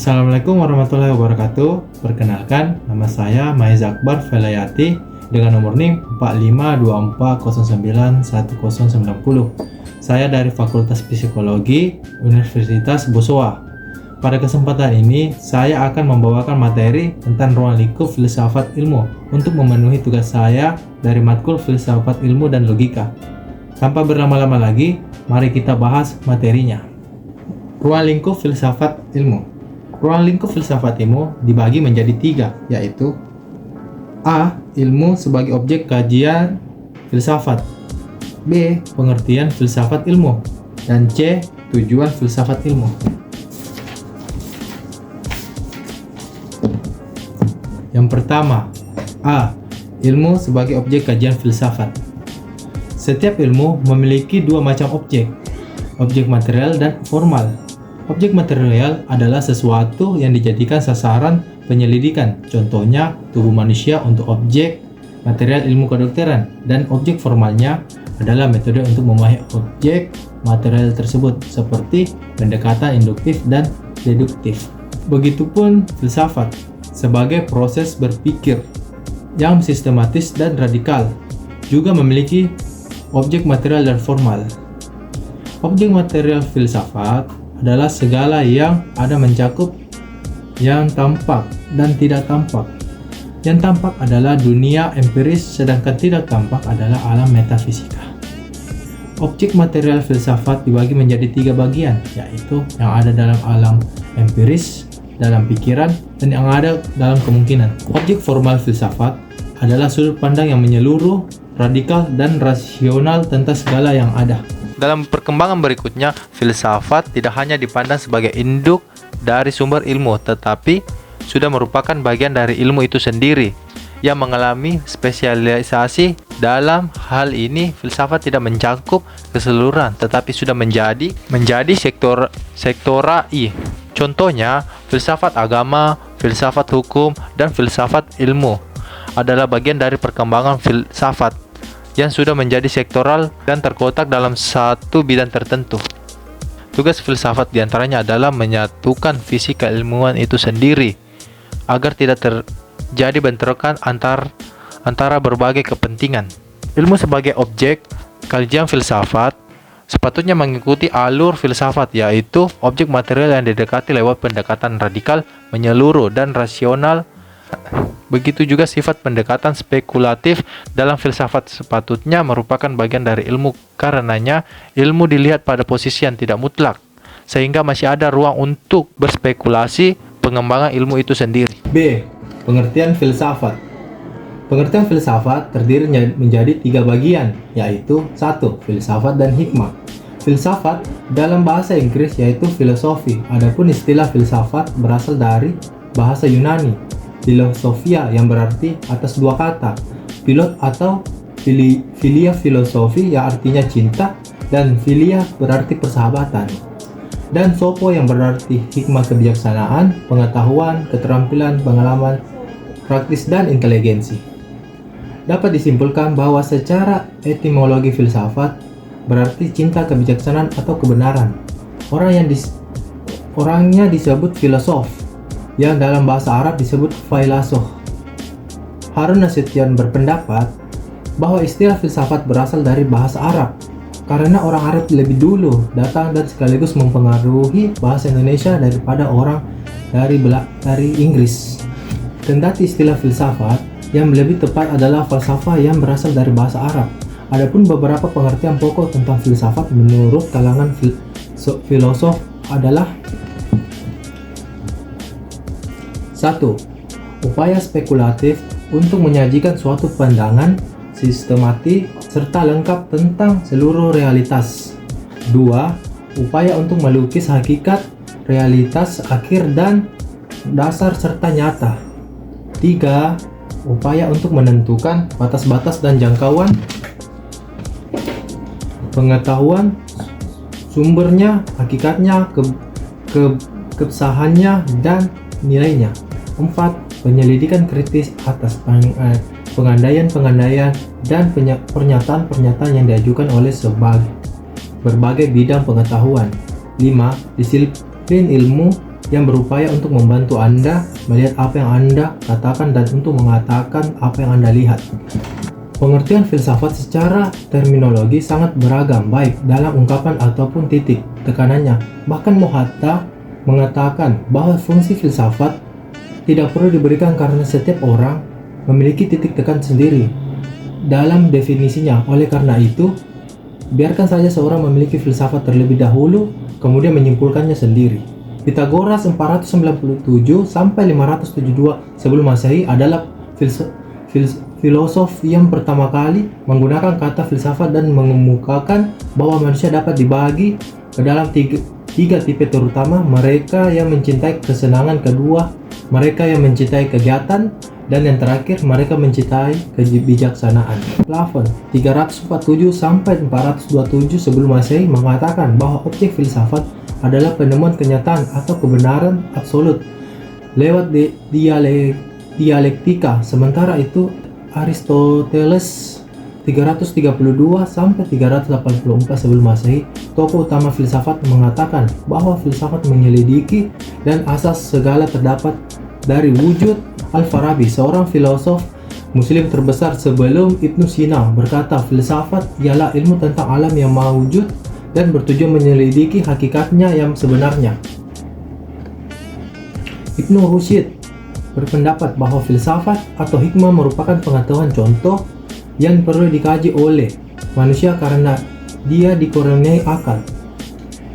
Assalamualaikum warahmatullahi wabarakatuh. Perkenalkan, nama saya Maiz Akbar Velayati dengan nomor NIM 4524091090. Saya dari Fakultas Psikologi Universitas Bosowa. Pada kesempatan ini, saya akan membawakan materi tentang ruang lingkup filsafat ilmu untuk memenuhi tugas saya dari matkul filsafat ilmu dan logika. Tanpa berlama-lama lagi, mari kita bahas materinya. Ruang lingkup filsafat ilmu. Ruang lingkup filsafat ilmu dibagi menjadi 3, yaitu A. Ilmu sebagai objek kajian filsafat, B. Pengertian filsafat ilmu, dan C. Tujuan filsafat ilmu. Yang pertama, A. Ilmu sebagai objek kajian filsafat. Setiap ilmu memiliki dua macam objek material dan formal. Objek material adalah sesuatu yang dijadikan sasaran penyelidikan, contohnya tubuh manusia untuk objek material ilmu kedokteran, dan objek formalnya adalah metode untuk memahami objek material tersebut, seperti pendekatan induktif dan deduktif. Begitupun filsafat, sebagai proses berpikir yang sistematis dan radikal, juga memiliki objek material dan formal. Objek material filsafat adalah segala yang ada mencakup yang tampak dan tidak tampak. Yang tampak adalah dunia empiris, sedangkan tidak tampak adalah alam metafisika. Objek material filsafat dibagi menjadi 3 bagian, yaitu yang ada dalam alam empiris, dalam pikiran, dan yang ada dalam kemungkinan. Objek formal filsafat adalah sudut pandang yang menyeluruh, radikal, dan rasional tentang segala yang ada. Dalam perkembangan berikutnya, filsafat tidak hanya dipandang sebagai induk dari sumber ilmu, tetapi sudah merupakan bagian dari ilmu itu sendiri yang mengalami spesialisasi. Dalam hal ini, filsafat tidak mencakup keseluruhan, tetapi sudah menjadi sektorai. Contohnya, filsafat agama, filsafat hukum, dan filsafat ilmu adalah bagian dari perkembangan filsafat yang sudah menjadi sektoral dan terkotak dalam satu bidang tertentu. Tugas filsafat diantaranya adalah menyatukan visi keilmuan itu sendiri agar tidak terjadi bentrokan antara berbagai kepentingan. Ilmu sebagai objek kajian filsafat sepatutnya mengikuti alur filsafat, yaitu objek material yang didekati lewat pendekatan radikal, menyeluruh, dan rasional. Begitu juga sifat pendekatan spekulatif dalam filsafat sepatutnya merupakan bagian dari ilmu. Karenanya, ilmu dilihat pada posisi yang tidak mutlak, sehingga masih ada ruang untuk berspekulasi pengembangan ilmu itu sendiri. B. Pengertian filsafat. Pengertian filsafat terdiri menjadi 3 bagian, yaitu 1. Filsafat dan hikmah. Filsafat dalam bahasa Inggris yaitu filosofi, adapun istilah filsafat berasal dari bahasa Yunani, filosofia, yang berarti atas 2 kata, pilot atau filia filosofi yang artinya cinta, dan filia berarti persahabatan, dan sopo yang berarti hikmah, kebijaksanaan, pengetahuan, keterampilan, pengalaman praktis, dan inteligensi. Dapat disimpulkan bahwa secara etimologi filsafat berarti cinta, kebijaksanaan, atau kebenaran. Orangnya disebut filosof, yang dalam bahasa Arab disebut filosof. Harun Nasution berpendapat bahwa istilah filsafat berasal dari bahasa Arab, karena orang Arab lebih dulu datang dan sekaligus mempengaruhi bahasa Indonesia daripada orang dari Inggris. Kendati istilah filsafat yang lebih tepat adalah falsafah yang berasal dari bahasa Arab. Adapun beberapa pengertian pokok tentang filsafat menurut kalangan filosof adalah: 1. Upaya spekulatif untuk menyajikan suatu pandangan sistematis serta lengkap tentang seluruh realitas. 2. Upaya untuk melukis hakikat, realitas akhir dan dasar serta nyata. 3. Upaya untuk menentukan batas-batas dan jangkauan pengetahuan, sumbernya, hakikatnya, keabsahannya, dan nilainya. 4. Penyelidikan kritis atas pengandaian-pengandaian dan pernyataan-pernyataan yang diajukan oleh berbagai bidang pengetahuan. 5. Disiplin ilmu yang berupaya untuk membantu Anda melihat apa yang Anda katakan dan untuk mengatakan apa yang Anda lihat. Pengertian filsafat secara terminologi sangat beragam, baik dalam ungkapan ataupun titik tekanannya. Bahkan Mohatta mengatakan bahwa fungsi filsafat tidak perlu diberikan karena setiap orang memiliki titik tekan sendiri dalam definisinya. Oleh karena itu, biarkan saja seorang memiliki filsafat terlebih dahulu, kemudian menyimpulkannya sendiri. Pythagoras 497 sampai 572 sebelum Masehi adalah filosof yang pertama kali menggunakan kata filsafat dan mengemukakan bahwa manusia dapat dibagi ke dalam tiga tipe, terutama mereka yang mencintai kesenangan, kedua mereka yang mencintai kegiatan, dan yang terakhir mereka mencintai kebijaksanaan. Platon 347 sampai 427 sebelum Masehi mengatakan bahwa objek filsafat adalah penemuan kenyataan atau kebenaran absolut lewat dialektika. Sementara itu Aristoteles 332 sampai 384 sebelum Masehi, tokoh utama filsafat, mengatakan bahwa filsafat menyelidiki dan asas segala terdapat dari wujud. Al-Farabi, seorang filosof Muslim terbesar sebelum Ibnu Sina, berkata filsafat ialah ilmu tentang alam yang mawujud dan bertujuan menyelidiki hakikatnya yang sebenarnya. Ibnu Rushd berpendapat bahwa filsafat atau hikmah merupakan pengetahuan contoh yang perlu dikaji oleh manusia karena dia dikurniai akal.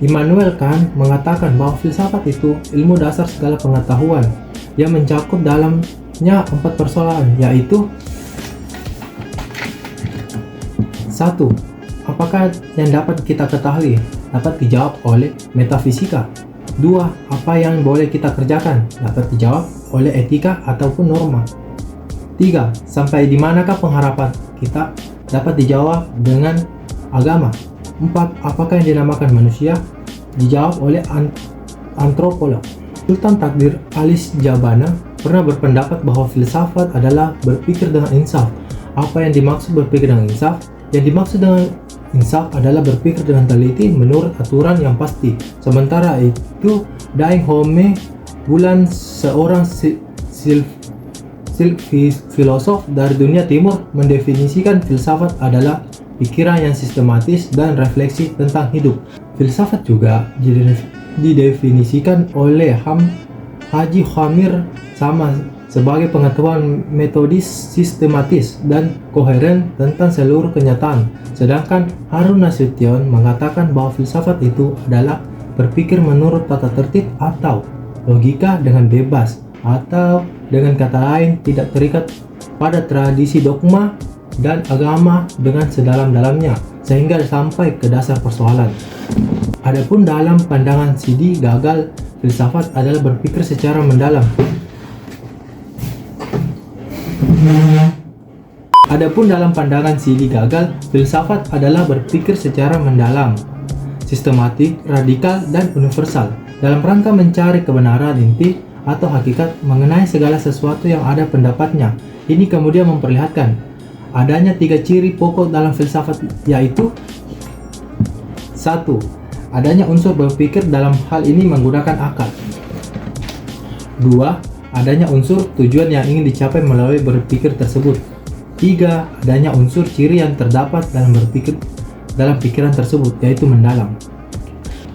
Immanuel Kant mengatakan bahwa filsafat itu ilmu dasar segala pengetahuan yang mencakup dalamnya 4 persoalan, yaitu 1. Apakah yang dapat kita ketahui dapat dijawab oleh metafisika? 2. Apa yang boleh kita kerjakan dapat dijawab oleh etika ataupun norma? 3. Sampai di manakah pengharapan kita dapat dijawab dengan agama? 4. Apakah yang dinamakan manusia dijawab oleh antropolog. Sultan Takdir Alis Jabana pernah berpendapat bahwa filsafat adalah berpikir dengan insaf. Apa yang dimaksud berpikir dengan insaf? Yang dimaksud dengan insaf adalah berpikir dengan teliti menurut aturan yang pasti. Sementara itu, Daeng Home Bulan, seorang filosof dari dunia timur, mendefinisikan filsafat adalah pikiran yang sistematis dan refleksi tentang hidup. Filsafat juga didefinisikan oleh Haji Khamir sama sebagai pengetahuan metodis, sistematis, dan koheren tentang seluruh kenyataan. Sedangkan Harun Nasution mengatakan bahwa filsafat itu adalah berpikir menurut tata tertib atau logika dengan bebas, atau dengan kata lain tidak terikat pada tradisi dogma dan agama dengan sedalam-dalamnya sehingga sampai ke dasar persoalan. Adapun dalam pandangan Sidi Gagal, filsafat adalah berpikir secara mendalam. Filsafat adalah berpikir secara mendalam, sistematik, radikal, dan universal dalam rangka mencari kebenaran inti atau hakikat mengenai segala sesuatu yang ada pendapatnya. Ini kemudian memperlihatkan adanya 3 ciri pokok dalam filsafat, yaitu 1. Adanya unsur berpikir, dalam hal ini menggunakan akal. 2. Adanya unsur tujuan yang ingin dicapai melalui berpikir tersebut. 3. Adanya unsur ciri yang terdapat dalam pikiran tersebut, yaitu mendalam.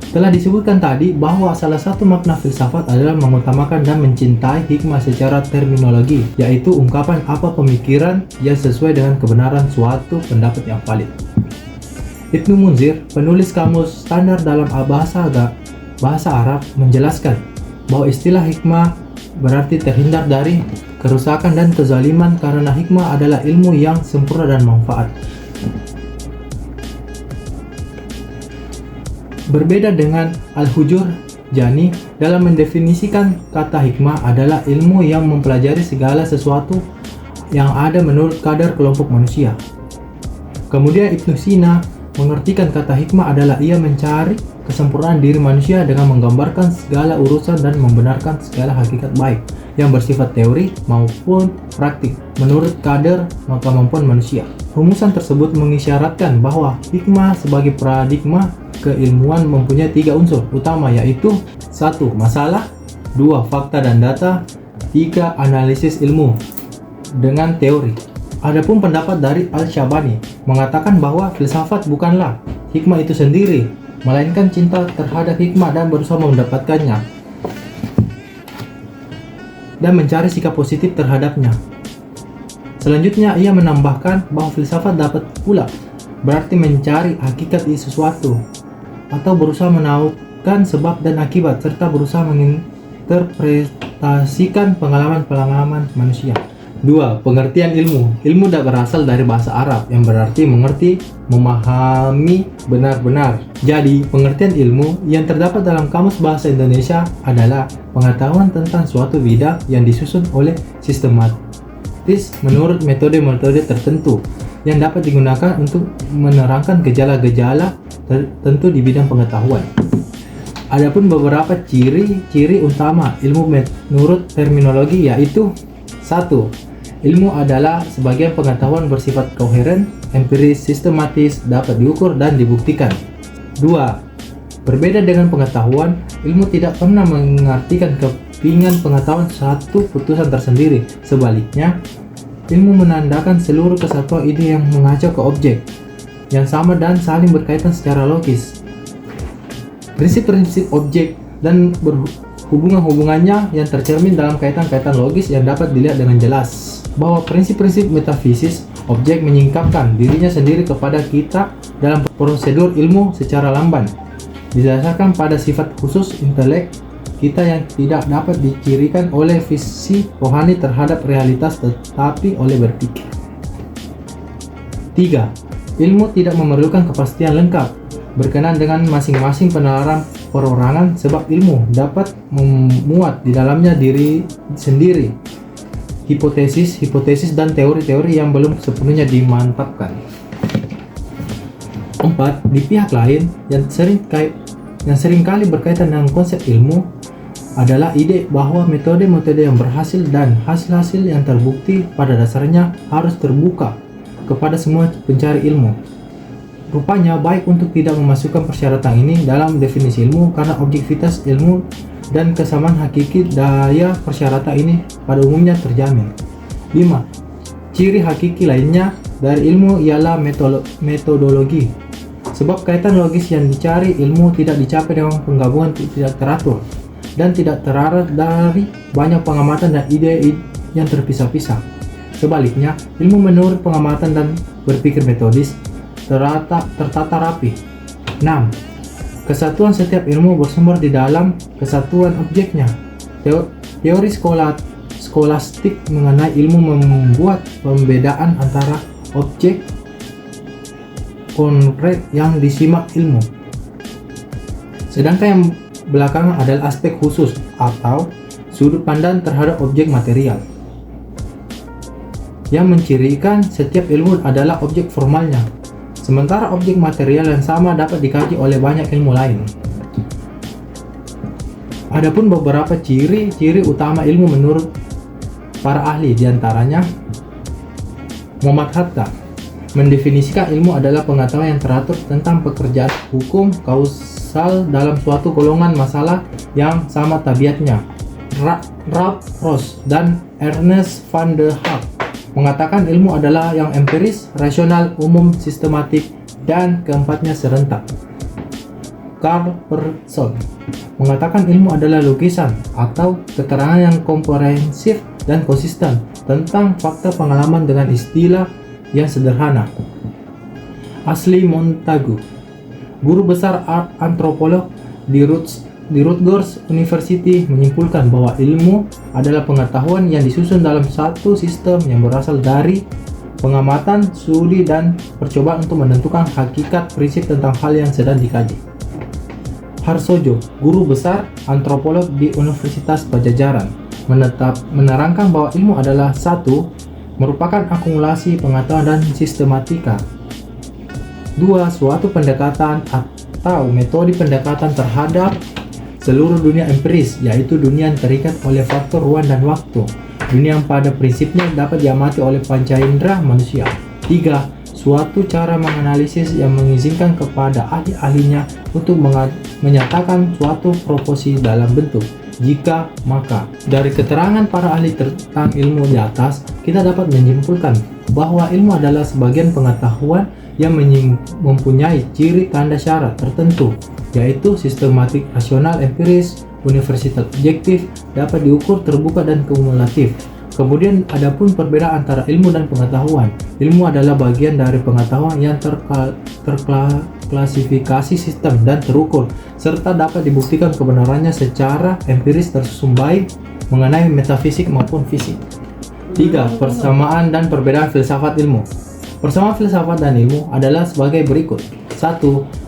Telah disebutkan tadi bahwa salah satu makna filsafat adalah mengutamakan dan mencintai hikmah secara terminologi, yaitu ungkapan apa pemikiran yang sesuai dengan kebenaran suatu pendapat yang valid. Ibnu Munzir, penulis kamus standar dalam bahasa Arab, menjelaskan bahwa istilah hikmah berarti terhindar dari kerusakan dan kezaliman karena hikmah adalah ilmu yang sempurna dan manfaat. Berbeda dengan Al-Hujur Jani, dalam mendefinisikan kata hikmah adalah ilmu yang mempelajari segala sesuatu yang ada menurut kadar kelompok manusia. Kemudian Ibnu Sina mengartikan kata hikmah adalah ia mencari kesempurnaan diri manusia dengan menggambarkan segala urusan dan membenarkan segala hakikat baik yang bersifat teori maupun praktik menurut kadar kemampuan manusia. Rumusan tersebut mengisyaratkan bahwa hikmah sebagai paradigma keilmuan mempunyai 3 unsur utama, yaitu 1. Masalah, 2. Fakta dan data. 3. Analisis ilmu dengan teori. Adapun pendapat dari Al-Syabani mengatakan bahwa filsafat bukanlah hikmah itu sendiri, melainkan cinta terhadap hikmah dan berusaha mendapatkannya dan mencari sikap positif terhadapnya. Selanjutnya ia menambahkan bahwa filsafat dapat pula berarti mencari hakikat di sesuatu atau berusaha menautkan sebab dan akibat serta berusaha menginterpretasikan pengalaman-pengalaman manusia. 2. Pengertian ilmu. Ilmu berasal dari bahasa Arab yang berarti mengerti, memahami benar-benar. Jadi, pengertian ilmu yang terdapat dalam Kamus Bahasa Indonesia adalah pengetahuan tentang suatu bidang yang disusun oleh sistematis menurut metode-metode tertentu yang dapat digunakan untuk menerangkan gejala-gejala tertentu di bidang pengetahuan. Adapun beberapa ciri-ciri utama ilmu menurut terminologi yaitu 1. Ilmu adalah sebagian pengetahuan bersifat koheren, empiris, sistematis, dapat diukur dan dibuktikan. 2. Berbeda dengan pengetahuan, ilmu tidak pernah mengartikan kepingan pengetahuan satu putusan tersendiri. Sebaliknya, ilmu menandakan seluruh kesatuan ide yang mengacu ke objek yang sama dan saling berkaitan secara logis. Prinsip-prinsip objek dan hubungan-hubungannya yang tercermin dalam kaitan-kaitan logis yang dapat dilihat dengan jelas. Bahwa prinsip-prinsip metafisis objek menyingkapkan dirinya sendiri kepada kita dalam prosedur ilmu secara lamban, didasarkan pada sifat khusus intelek kita yang tidak dapat dicirikan oleh visi rohani terhadap realitas tetapi oleh berpikir. 3. Ilmu tidak memerlukan kepastian lengkap berkenaan dengan masing-masing penalaran perorangan sebab ilmu dapat memuat di dalamnya diri sendiri, hipotesis dan teori-teori yang belum sepenuhnya dimantapkan. 4. Di pihak lain yang seringkali berkaitan dengan konsep ilmu adalah ide bahwa metode-metode yang berhasil dan hasil-hasil yang terbukti pada dasarnya harus terbuka kepada semua pencari ilmu. Rupanya baik untuk tidak memasukkan persyaratan ini dalam definisi ilmu karena objektivitas ilmu dan kesamaan hakiki daya persyaratan ini pada umumnya terjamin. 5. Ciri hakiki lainnya dari ilmu ialah metodologi. Sebab kaitan logis yang dicari ilmu tidak dicapai dengan penggabungan tidak teratur dan tidak terarah dari banyak pengamatan dan ide yang terpisah-pisah. Sebaliknya, ilmu menurut pengamatan dan berpikir metodis tertata rapi. 6. Kesatuan setiap ilmu bersumber di dalam kesatuan objeknya. Teori skolastik mengenai ilmu membuat pembedaan antara objek konkret yang disimak ilmu. Sedangkan yang belakangan adalah aspek khusus atau sudut pandang terhadap objek material. Yang mencirikan setiap ilmu adalah objek formalnya. Sementara objek material yang sama dapat dikaji oleh banyak ilmu lain. Adapun beberapa ciri-ciri utama ilmu menurut para ahli, diantaranya Muhammad Hatta mendefinisikan ilmu adalah pengetahuan yang teratur tentang pekerjaan hukum kausal dalam suatu golongan masalah yang sama tabiatnya. Ralph Ross dan Ernest van der Haag mengatakan ilmu adalah yang empiris, rasional, umum, sistematik, dan keempatnya serentak. Karl Pearson mengatakan ilmu adalah lukisan atau keterangan yang komprehensif dan konsisten tentang fakta pengalaman dengan istilah yang sederhana. Ashley Montagu, guru besar antropolog di Rutgers University, menyimpulkan bahwa ilmu adalah pengetahuan yang disusun dalam satu sistem yang berasal dari pengamatan, studi, dan percobaan untuk menentukan hakikat prinsip tentang hal yang sedang dikaji. Harsojo, guru besar antropolog di Universitas Pajajaran, menerangkan bahwa ilmu adalah merupakan akumulasi pengetahuan dan sistematika. 2. Suatu pendekatan atau metode pendekatan terhadap seluruh dunia empiris, yaitu dunia yang terikat oleh faktor ruang dan waktu, dunia yang pada prinsipnya dapat diamati oleh panca indera manusia. 3. Suatu cara menganalisis yang mengizinkan kepada ahli-ahlinya untuk menyatakan suatu proposi dalam bentuk jika, maka. Dari keterangan para ahli tentang ilmu di atas, kita dapat menyimpulkan bahwa ilmu adalah sebagian pengetahuan yang mempunyai ciri tanda syarat tertentu, yaitu sistematik, rasional, empiris, universal, objektif, dapat diukur, terbuka, dan kumulatif. Kemudian adapun perbedaan antara ilmu dan pengetahuan. Ilmu adalah bagian dari pengetahuan yang terklasifikasi sistem dan terukur, serta dapat dibuktikan kebenarannya secara empiris tersusun baik mengenai metafisik maupun fisik. 3. Persamaan dan perbedaan filsafat ilmu. Persamaan filsafat dan ilmu adalah sebagai berikut. 1.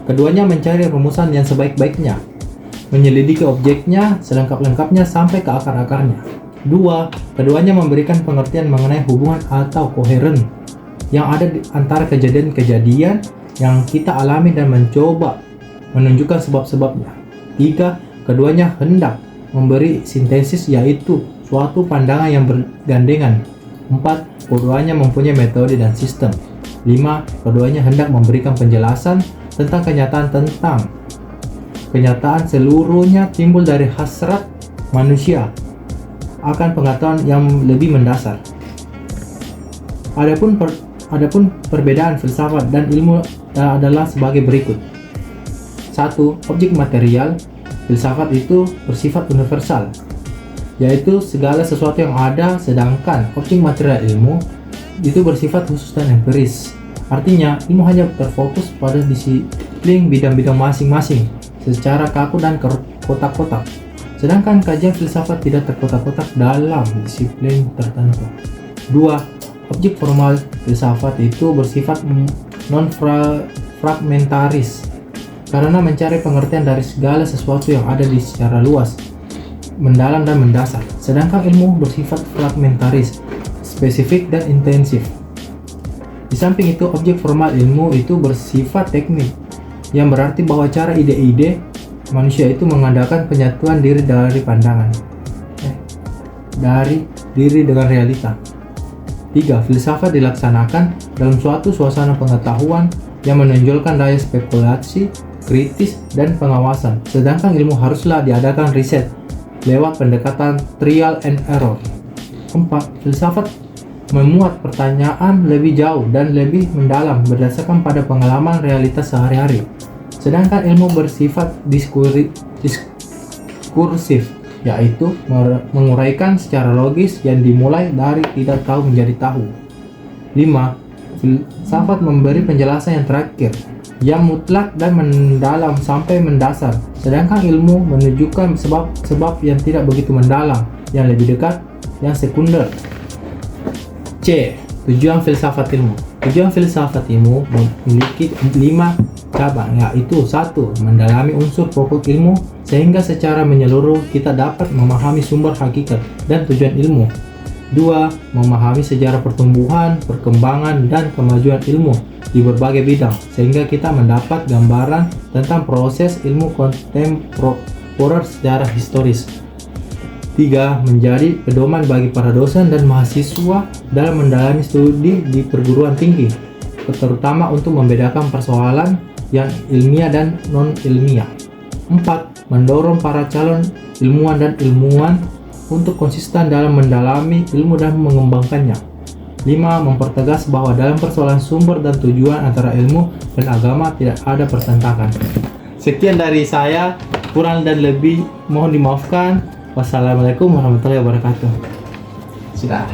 Keduanya mencari rumusan yang sebaik-baiknya, menyelidiki objeknya selengkap-lengkapnya sampai ke akar-akarnya. 2. Keduanya memberikan pengertian mengenai hubungan atau koheren yang ada di antara kejadian-kejadian yang kita alami dan mencoba menunjukkan sebab-sebabnya. 3. Keduanya hendak memberi sintesis, yaitu suatu pandangan yang bergandengan. 4. Keduanya mempunyai metode dan sistem. 5. Keduanya hendak memberikan penjelasan tentang kenyataan seluruhnya timbul dari hasrat manusia akan pengetahuan yang lebih mendasar. Adapun perbedaan filsafat dan ilmu adalah sebagai berikut. 1. Objek material filsafat itu bersifat universal, yaitu segala sesuatu yang ada, sedangkan objek material ilmu itu bersifat khusus dan empiris. Artinya, ilmu hanya terfokus pada disiplin bidang-bidang masing-masing secara kaku dan kotak-kotak. Sedangkan kajian filsafat tidak terkotak-kotak dalam disiplin tertentu. 2. Objek formal filsafat itu bersifat non-fragmentaris karena mencari pengertian dari segala sesuatu yang ada di secara luas, mendalam dan mendasar. Sedangkan ilmu bersifat fragmentaris, spesifik dan intensif. Di samping itu, objek formal ilmu itu bersifat teknik, yang berarti bahwa cara ide-ide manusia itu mengandalkan penyatuan diri dari pandangan dari diri dengan realita. 3. Filsafat dilaksanakan dalam suatu suasana pengetahuan yang menonjolkan daya spekulasi, kritis, dan pengawasan. Sedangkan ilmu haruslah diadakan riset lewat pendekatan trial and error. 4. Filsafat memuat pertanyaan lebih jauh dan lebih mendalam berdasarkan pada pengalaman realitas sehari-hari. Sedangkan ilmu bersifat diskursif, yaitu menguraikan secara logis yang dimulai dari tidak tahu menjadi tahu. 5. Filsafat memberi penjelasan yang terakhir, yang mutlak dan mendalam sampai mendasar. Sedangkan ilmu menunjukkan sebab-sebab yang tidak begitu mendalam, yang lebih dekat, yang sekunder. C. Tujuan filsafat ilmu. Tujuan filsafat ilmu memiliki 5 cabang, yaitu 1. Mendalami unsur pokok ilmu sehingga secara menyeluruh kita dapat memahami sumber hakikat dan tujuan ilmu. 2. Memahami sejarah pertumbuhan, perkembangan, dan kemajuan ilmu di berbagai bidang sehingga kita mendapat gambaran tentang proses ilmu kontemporer secara historis. 3. Menjadi pedoman bagi para dosen dan mahasiswa dalam mendalami studi di perguruan tinggi, terutama untuk membedakan persoalan yang ilmiah dan non-ilmiah. 4. Mendorong para calon ilmuwan dan ilmuwan untuk konsisten dalam mendalami ilmu dan mengembangkannya. 5. Mempertegas bahwa dalam persoalan sumber dan tujuan antara ilmu dan agama tidak ada pertentangan. Sekian dari saya, kurang dan lebih mohon dimaafkan. Wassalamualaikum warahmatullahi wabarakatuh. Sudah.